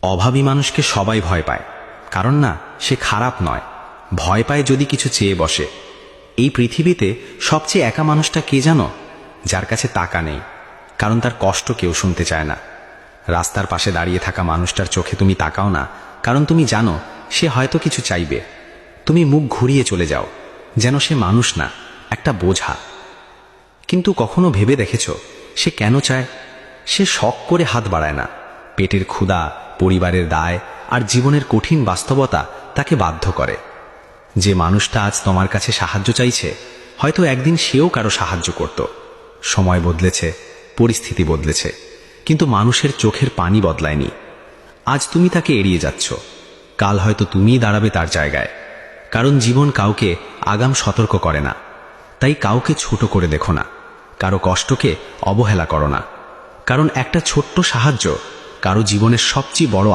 অভাবী মানুষকে সবাই ভয় পায়, কারণ না সে খারাপ নয়, ভয় পায় যদি কিছু চেয়ে বসে। এই পৃথিবীতে সবচেয়ে একা মানুষটা কে জানো? যার কাছে টাকা নেই, কারণ তার কষ্ট কেউ শুনতে চায় না। রাস্তার পাশে দাঁড়িয়ে থাকা মানুষটার চোখে তুমি তাকাও না, কারণ তুমি জানো সে হয়তো কিছু চাইবে। তুমি মুখ ঘুরিয়ে চলে যাও, যেন সে মানুষ না, একটা বোঝা। কিন্তু কখনো ভেবে দেখেছ সে কেন চায়? সে শখ করে হাত বাড়ায় না, পেটের ক্ষুধা, পরিবারের দায় আর জীবনের কঠিন বাস্তবতা তাকে বাধ্য করে। যে মানুষটা আজ তোমার কাছে সাহায্য চাইছে, হয়তো একদিন সেও কারো সাহায্য করত। সময় বদলেছে, পরিস্থিতি বদলেছে, কিন্তু মানুষের চোখের পানি বদলায়নি। আজ তুমি তাকে এড়িয়ে যাচ্ছ, কাল হয়তো তুমিই দাঁড়াবে তার জায়গায়। কারণ জীবন কাউকে আগাম সতর্ক করে না। তাই কাউকে ছোট করে দেখো না, কারো কষ্টকে অবহেলা করো না, কারণ একটা ছোট্ট সাহায্য কারো জীবনের সবচেয়ে বড়